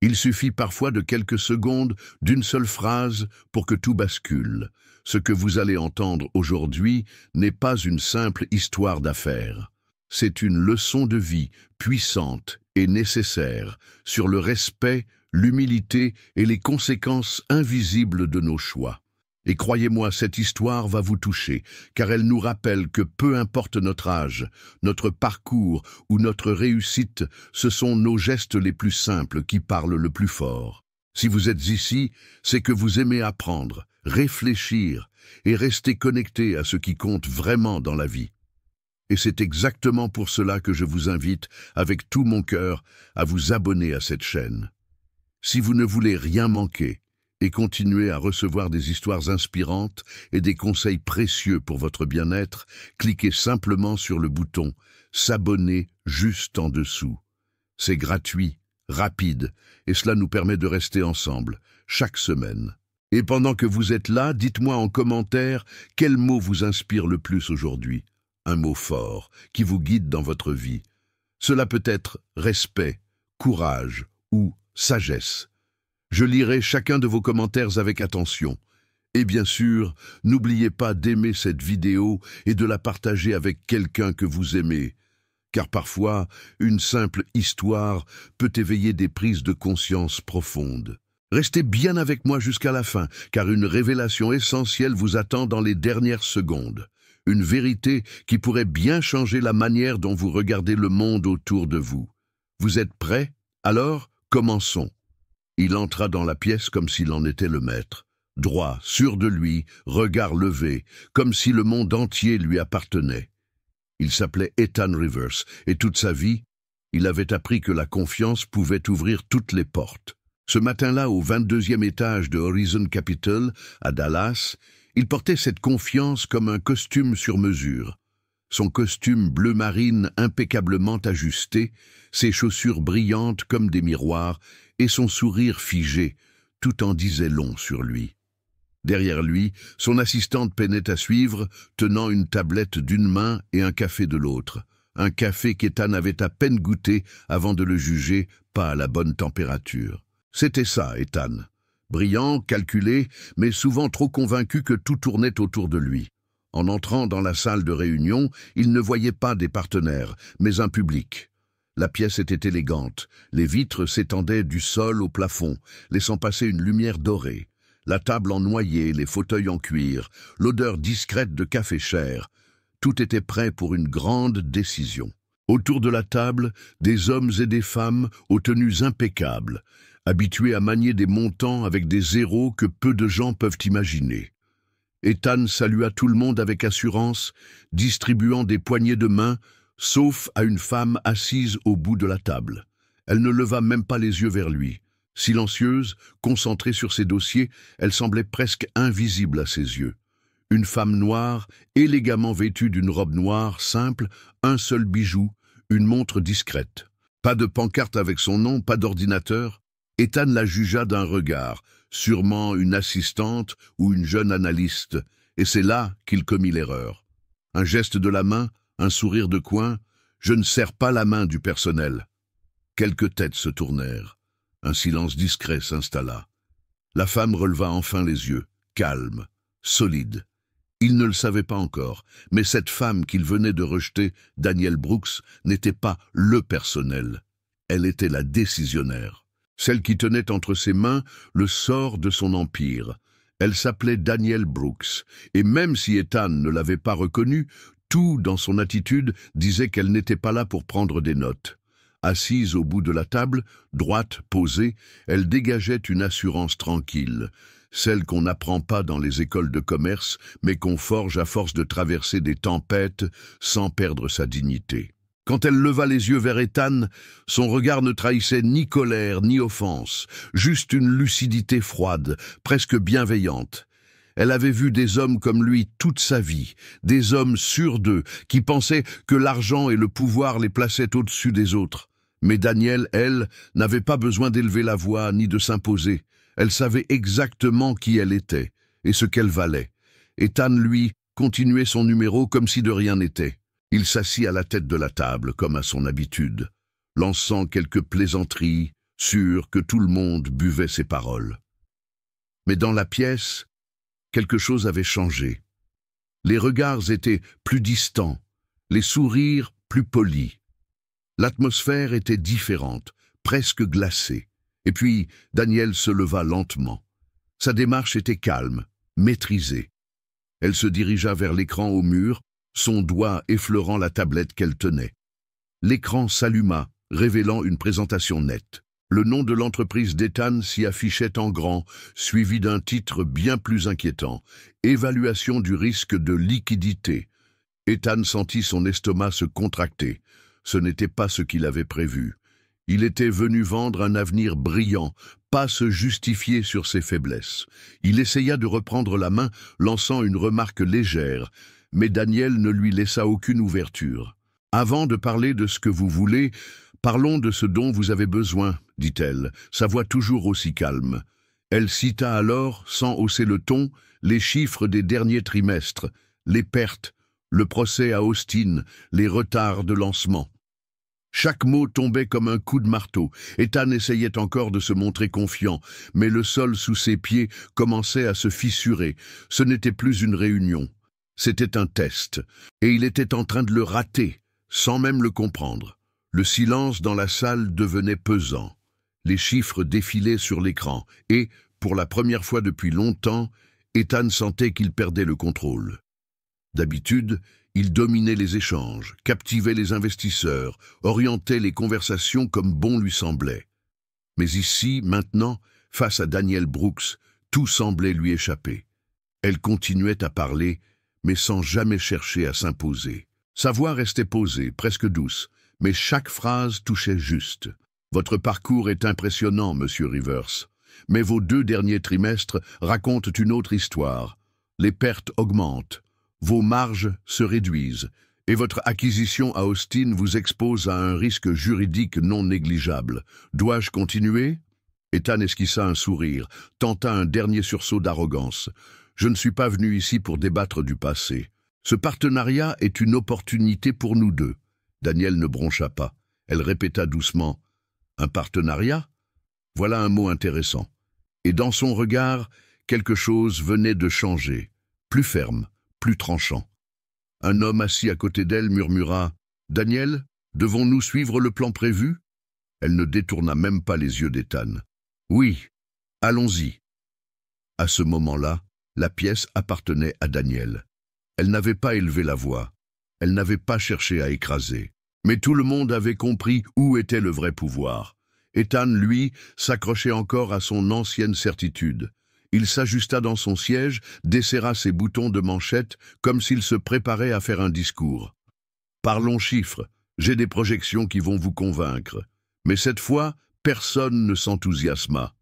Il suffit parfois de quelques secondes, d'une seule phrase, pour que tout bascule. Ce que vous allez entendre aujourd'hui n'est pas une simple histoire d'affaires. C'est une leçon de vie puissante et nécessaire sur le respect, l'humilité et les conséquences invisibles de nos choix. Et croyez-moi, cette histoire va vous toucher, car elle nous rappelle que peu importe notre âge, notre parcours ou notre réussite, ce sont nos gestes les plus simples qui parlent le plus fort. Si vous êtes ici, c'est que vous aimez apprendre, réfléchir et rester connecté à ce qui compte vraiment dans la vie. Et c'est exactement pour cela que je vous invite, avec tout mon cœur, à vous abonner à cette chaîne. Si vous ne voulez rien manquer, et continuer à recevoir des histoires inspirantes et des conseils précieux pour votre bien-être, cliquez simplement sur le bouton « S'abonner » juste en dessous. C'est gratuit, rapide, et cela nous permet de rester ensemble, chaque semaine. Et pendant que vous êtes là, dites-moi en commentaire quel mot vous inspire le plus aujourd'hui. Un mot fort, qui vous guide dans votre vie. Cela peut être respect, courage ou sagesse. Je lirai chacun de vos commentaires avec attention. Et bien sûr, n'oubliez pas d'aimer cette vidéo et de la partager avec quelqu'un que vous aimez. Car parfois, une simple histoire peut éveiller des prises de conscience profondes. Restez bien avec moi jusqu'à la fin, car une révélation essentielle vous attend dans les dernières secondes. Une vérité qui pourrait bien changer la manière dont vous regardez le monde autour de vous. Vous êtes prêts? Alors, commençons. Il entra dans la pièce comme s'il en était le maître, droit, sûr de lui, regard levé, comme si le monde entier lui appartenait. Il s'appelait Ethan Rivers, et toute sa vie, il avait appris que la confiance pouvait ouvrir toutes les portes. Ce matin-là, au 22e étage de Horizon Capital, à Dallas, il portait cette confiance comme un costume sur mesure. Son costume bleu marine impeccablement ajusté, ses chaussures brillantes comme des miroirs, et son sourire figé, tout en disait long sur lui. Derrière lui, son assistante peinait à suivre, tenant une tablette d'une main et un café de l'autre. Un café qu'Ethan avait à peine goûté avant de le juger pas à la bonne température. C'était ça, Ethan. Brillant, calculé, mais souvent trop convaincu que tout tournait autour de lui. En entrant dans la salle de réunion, il ne voyait pas des partenaires, mais un public. La pièce était élégante, les vitres s'étendaient du sol au plafond, laissant passer une lumière dorée. La table en noyer, les fauteuils en cuir, l'odeur discrète de café cher, tout était prêt pour une grande décision. Autour de la table, des hommes et des femmes aux tenues impeccables, habitués à manier des montants avec des zéros que peu de gens peuvent imaginer. Ethan salua tout le monde avec assurance, distribuant des poignées de main, sauf à une femme assise au bout de la table. Elle ne leva même pas les yeux vers lui. Silencieuse, concentrée sur ses dossiers, elle semblait presque invisible à ses yeux. Une femme noire, élégamment vêtue d'une robe noire simple, un seul bijou, une montre discrète. Pas de pancarte avec son nom, pas d'ordinateur. Ethan la jugea d'un regard, sûrement une assistante ou une jeune analyste, et c'est là qu'il commit l'erreur. Un geste de la main, un sourire de coin, je ne serre pas la main du personnel. Quelques têtes se tournèrent. Un silence discret s'installa. La femme releva enfin les yeux, calme, solide. Il ne le savait pas encore, mais cette femme qu'il venait de rejeter, Danielle Brooks, n'était pas le personnel. Elle était la décisionnaire. Celle qui tenait entre ses mains le sort de son empire. Elle s'appelait Danielle Brooks, et même si Ethan ne l'avait pas reconnue, tout dans son attitude disait qu'elle n'était pas là pour prendre des notes. Assise au bout de la table, droite, posée, elle dégageait une assurance tranquille, celle qu'on n'apprend pas dans les écoles de commerce, mais qu'on forge à force de traverser des tempêtes sans perdre sa dignité. Quand elle leva les yeux vers Ethan, son regard ne trahissait ni colère ni offense, juste une lucidité froide, presque bienveillante. Elle avait vu des hommes comme lui toute sa vie, des hommes sûrs d'eux, qui pensaient que l'argent et le pouvoir les plaçaient au-dessus des autres. Mais Danielle, elle, n'avait pas besoin d'élever la voix ni de s'imposer. Elle savait exactement qui elle était et ce qu'elle valait. Ethan, lui, continuait son numéro comme si de rien n'était. Il s'assit à la tête de la table, comme à son habitude, lançant quelques plaisanteries, sûr que tout le monde buvait ses paroles. Mais dans la pièce, quelque chose avait changé. Les regards étaient plus distants, les sourires plus polis. L'atmosphère était différente, presque glacée. Et puis, Danielle se leva lentement. Sa démarche était calme, maîtrisée. Elle se dirigea vers l'écran au mur, son doigt effleurant la tablette qu'elle tenait. L'écran s'alluma, révélant une présentation nette. Le nom de l'entreprise d'Ethan s'y affichait en grand, suivi d'un titre bien plus inquiétant. Évaluation du risque de liquidité. Ethan sentit son estomac se contracter. Ce n'était pas ce qu'il avait prévu. Il était venu vendre un avenir brillant, pas se justifier sur ses faiblesses. Il essaya de reprendre la main, lançant une remarque légère, mais Danielle ne lui laissa aucune ouverture. « Avant de parler de ce que vous voulez, parlons de ce dont vous avez besoin, » dit-elle, sa voix toujours aussi calme. Elle cita alors, sans hausser le ton, les chiffres des derniers trimestres, les pertes, le procès à Austin, les retards de lancement. Chaque mot tombait comme un coup de marteau. Ethan essayait encore de se montrer confiant, mais le sol sous ses pieds commençait à se fissurer. Ce n'était plus une réunion, c'était un test, et il était en train de le rater, sans même le comprendre. Le silence dans la salle devenait pesant. Les chiffres défilaient sur l'écran, et, pour la première fois depuis longtemps, Ethan sentait qu'il perdait le contrôle. D'habitude, il dominait les échanges, captivait les investisseurs, orientait les conversations comme bon lui semblait. Mais ici, maintenant, face à Danielle Brooks, tout semblait lui échapper. Elle continuait à parler, mais sans jamais chercher à s'imposer. Sa voix restait posée, presque douce, mais chaque phrase touchait juste. « Votre parcours est impressionnant, Monsieur Rivers, mais vos 2 derniers trimestres racontent une autre histoire. Les pertes augmentent. Vos marges se réduisent et votre acquisition à Austin vous expose à un risque juridique non négligeable. Dois-je continuer ?» Ethan esquissa un sourire, tenta un dernier sursaut d'arrogance. « Je ne suis pas venu ici pour débattre du passé. Ce partenariat est une opportunité pour nous deux. » Danielle ne broncha pas. Elle répéta doucement « Un partenariat ?» Voilà un mot intéressant. Et dans son regard, quelque chose venait de changer, plus ferme, plus tranchant. Un homme assis à côté d'elle murmura « Danielle, devons-nous suivre le plan prévu ?» Elle ne détourna même pas les yeux d'Ethan. « Oui, allons-y. » À ce moment-là, la pièce appartenait à Danielle. Elle n'avait pas élevé la voix. Elle n'avait pas cherché à écraser. Mais tout le monde avait compris où était le vrai pouvoir. Ethan, lui, s'accrochait encore à son ancienne certitude. Il s'ajusta dans son siège, desserra ses boutons de manchette, comme s'il se préparait à faire un discours. « Parlons chiffres, j'ai des projections qui vont vous convaincre. » Mais cette fois, personne ne s'enthousiasma.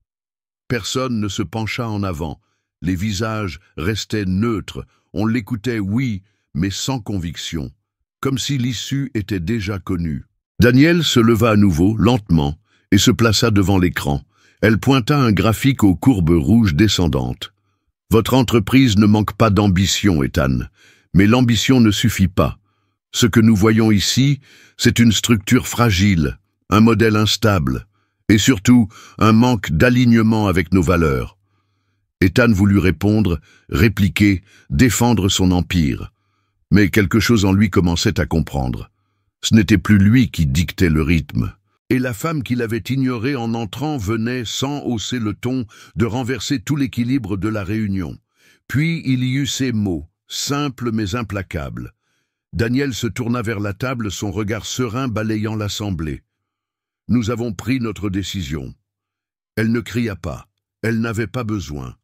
Personne ne se pencha en avant. Les visages restaient neutres. On l'écoutait, oui, mais sans conviction, comme si l'issue était déjà connue. Danielle se leva à nouveau, lentement, et se plaça devant l'écran. Elle pointa un graphique aux courbes rouges descendantes. « Votre entreprise ne manque pas d'ambition, Ethan, mais l'ambition ne suffit pas. Ce que nous voyons ici, c'est une structure fragile, un modèle instable, et surtout un manque d'alignement avec nos valeurs. » Ethan voulut répondre, répliquer, défendre son empire. Mais quelque chose en lui commençait à comprendre. Ce n'était plus lui qui dictait le rythme. Et la femme qu'il avait ignorée en entrant venait, sans hausser le ton, de renverser tout l'équilibre de la réunion. Puis il y eut ces mots, simples mais implacables. Danielle se tourna vers la table, son regard serein balayant l'assemblée. « Nous avons pris notre décision. » Elle ne cria pas, elle n'avait pas besoin.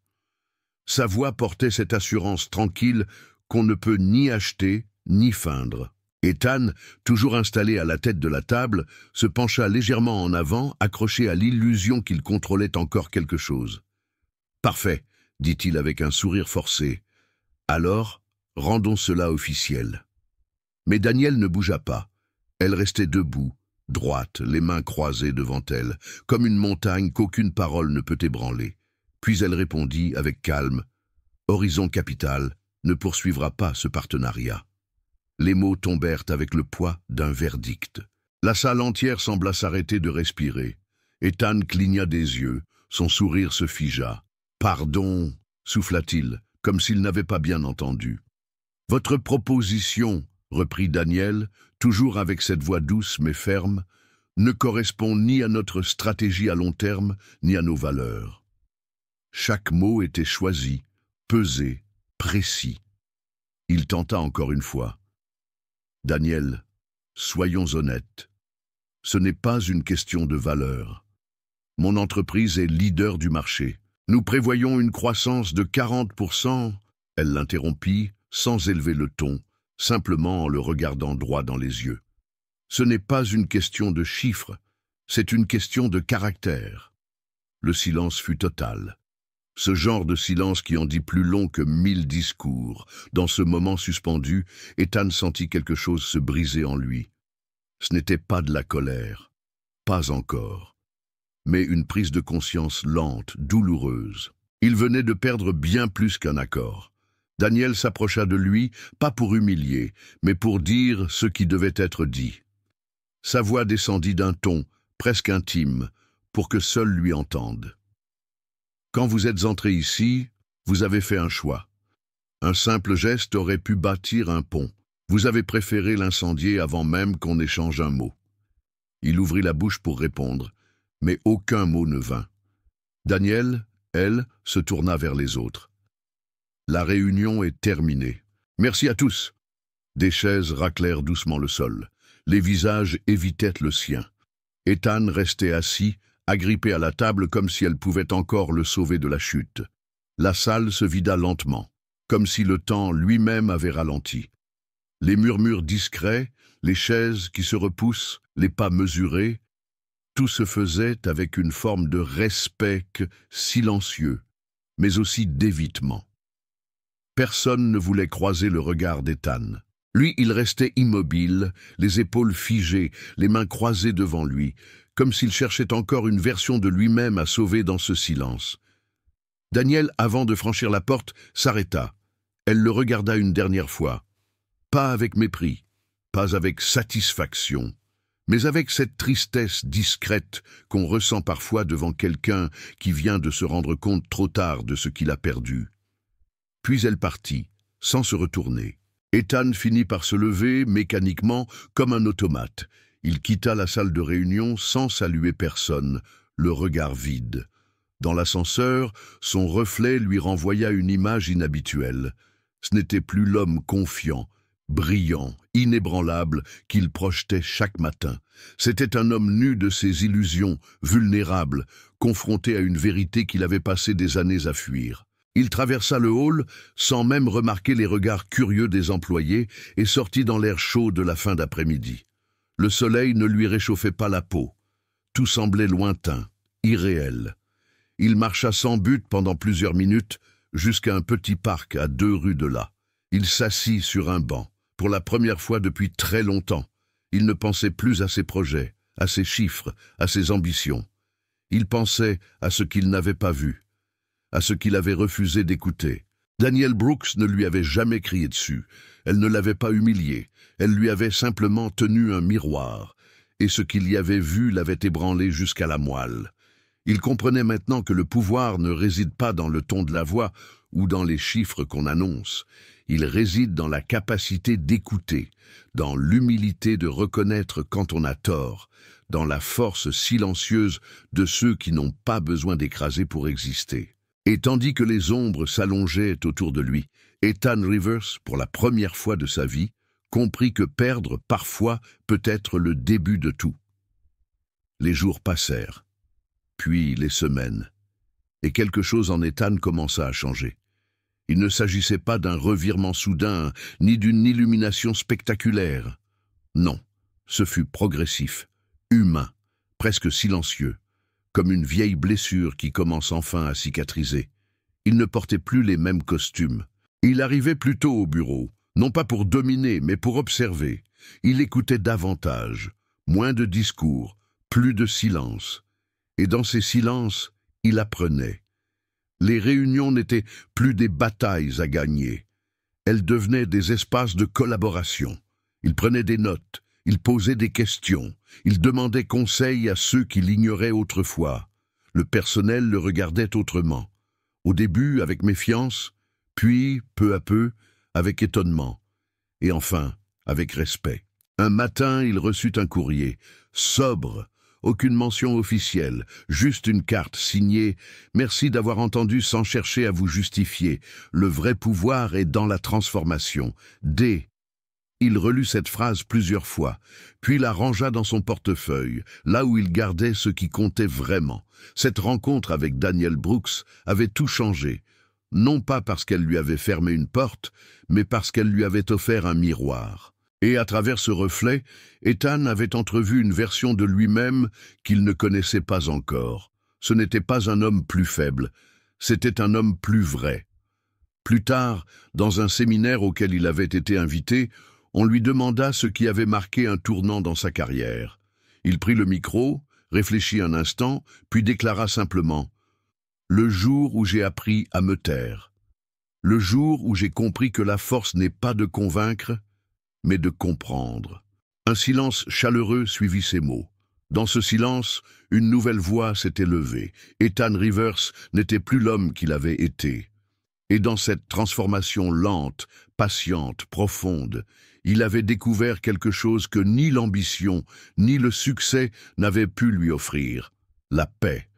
Sa voix portait cette assurance tranquille qu'on ne peut ni acheter ni feindre. Ethan, toujours installé à la tête de la table, se pencha légèrement en avant, accroché à l'illusion qu'il contrôlait encore quelque chose. « Parfait, » dit-il avec un sourire forcé. « Alors, rendons cela officiel. » Mais Danielle ne bougea pas. Elle restait debout, droite, les mains croisées devant elle, comme une montagne qu'aucune parole ne peut ébranler. Puis elle répondit avec calme « Horizon Capital ne poursuivra pas ce partenariat. » Les mots tombèrent avec le poids d'un verdict. La salle entière sembla s'arrêter de respirer. Ethan cligna des yeux, son sourire se figea. « Pardon » souffla-t-il, comme s'il n'avait pas bien entendu. « Votre proposition, » reprit Daniel, toujours avec cette voix douce mais ferme, « ne correspond ni à notre stratégie à long terme, ni à nos valeurs. » Chaque mot était choisi, pesé, précis. Il tenta encore une fois. « Daniel, soyons honnêtes. Ce n'est pas une question de valeur. Mon entreprise est leader du marché. Nous prévoyons une croissance de 40%. » Elle l'interrompit, sans élever le ton, simplement en le regardant droit dans les yeux. « Ce n'est pas une question de chiffres, c'est une question de caractère. » Le silence fut total. Ce genre de silence qui en dit plus long que 1000 discours. Dans ce moment suspendu, Ethan sentit quelque chose se briser en lui. Ce n'était pas de la colère, pas encore, mais une prise de conscience lente, douloureuse. Il venait de perdre bien plus qu'un accord. Daniel s'approcha de lui, pas pour humilier, mais pour dire ce qui devait être dit. Sa voix descendit d'un ton, presque intime, pour que seul lui entende. Quand vous êtes entré ici, vous avez fait un choix. Un simple geste aurait pu bâtir un pont. Vous avez préféré l'incendier avant même qu'on échange un mot. Il ouvrit la bouche pour répondre, mais aucun mot ne vint. Daniel, elle, se tourna vers les autres. La réunion est terminée. Merci à tous. Des chaises raclèrent doucement le sol. Les visages évitaient le sien. Ethan restait assis, agrippée à la table comme si elle pouvait encore le sauver de la chute. La salle se vida lentement, comme si le temps lui-même avait ralenti. Les murmures discrets, les chaises qui se repoussent, les pas mesurés, tout se faisait avec une forme de respect silencieux, mais aussi d'évitement. Personne ne voulait croiser le regard d'Ethan. Lui, il restait immobile, les épaules figées, les mains croisées devant lui, comme s'il cherchait encore une version de lui-même à sauver dans ce silence. Daniel, avant de franchir la porte, s'arrêta. Elle le regarda une dernière fois. Pas avec mépris, pas avec satisfaction, mais avec cette tristesse discrète qu'on ressent parfois devant quelqu'un qui vient de se rendre compte trop tard de ce qu'il a perdu. Puis elle partit, sans se retourner. Ethan finit par se lever, mécaniquement, comme un automate. Il quitta la salle de réunion sans saluer personne, le regard vide. Dans l'ascenseur, son reflet lui renvoya une image inhabituelle. Ce n'était plus l'homme confiant, brillant, inébranlable qu'il projetait chaque matin. C'était un homme nu de ses illusions, vulnérable, confronté à une vérité qu'il avait passé des années à fuir. Il traversa le hall sans même remarquer les regards curieux des employés et sortit dans l'air chaud de la fin d'après-midi. Le soleil ne lui réchauffait pas la peau. Tout semblait lointain, irréel. Il marcha sans but pendant plusieurs minutes jusqu'à un petit parc à 2 rues de là. Il s'assit sur un banc. Pour la première fois depuis très longtemps, il ne pensait plus à ses projets, à ses chiffres, à ses ambitions. Il pensait à ce qu'il n'avait pas vu, à ce qu'il avait refusé d'écouter. Danielle Brooks ne lui avait jamais crié dessus, elle ne l'avait pas humilié, elle lui avait simplement tenu un miroir, et ce qu'il y avait vu l'avait ébranlé jusqu'à la moelle. Il comprenait maintenant que le pouvoir ne réside pas dans le ton de la voix ou dans les chiffres qu'on annonce. Il réside dans la capacité d'écouter, dans l'humilité de reconnaître quand on a tort, dans la force silencieuse de ceux qui n'ont pas besoin d'écraser pour exister. Et tandis que les ombres s'allongeaient autour de lui, Ethan Rivers, pour la première fois de sa vie, comprit que perdre parfois peut être le début de tout. Les jours passèrent, puis les semaines, et quelque chose en Ethan commença à changer. Il ne s'agissait pas d'un revirement soudain, ni d'une illumination spectaculaire. Non, ce fut progressif, humain, presque silencieux, comme une vieille blessure qui commence enfin à cicatriser. Il ne portait plus les mêmes costumes. Il arrivait plus tôt au bureau, non pas pour dominer, mais pour observer. Il écoutait davantage, moins de discours, plus de silence. Et dans ces silences, il apprenait. Les réunions n'étaient plus des batailles à gagner. Elles devenaient des espaces de collaboration. Il prenait des notes, Il posait des questions. Il demandait conseil à ceux qui l'ignoraient autrefois. Le personnel le regardait autrement. Au début, avec méfiance, puis, peu à peu, avec étonnement. Et enfin, avec respect. Un matin, il reçut un courrier, sobre, aucune mention officielle, juste une carte signée « Merci d'avoir entendu sans chercher à vous justifier. Le vrai pouvoir est dans la transformation. D. » Il relut cette phrase plusieurs fois, puis la rangea dans son portefeuille, là où il gardait ce qui comptait vraiment. Cette rencontre avec Daniel Brooks avait tout changé, non pas parce qu'elle lui avait fermé une porte, mais parce qu'elle lui avait offert un miroir. Et à travers ce reflet, Ethan avait entrevu une version de lui-même qu'il ne connaissait pas encore. Ce n'était pas un homme plus faible, c'était un homme plus vrai. Plus tard, dans un séminaire auquel il avait été invité, on lui demanda ce qui avait marqué un tournant dans sa carrière. Il prit le micro, réfléchit un instant, puis déclara simplement « Le jour où j'ai appris à me taire. Le jour où j'ai compris que la force n'est pas de convaincre, mais de comprendre. » Un silence chaleureux suivit ces mots. Dans ce silence, une nouvelle voix s'était levée. Ethan Rivers n'était plus l'homme qu'il avait été. Et dans cette transformation lente, patiente, profonde, il avait découvert quelque chose que ni l'ambition, ni le succès n'avaient pu lui offrir, la paix.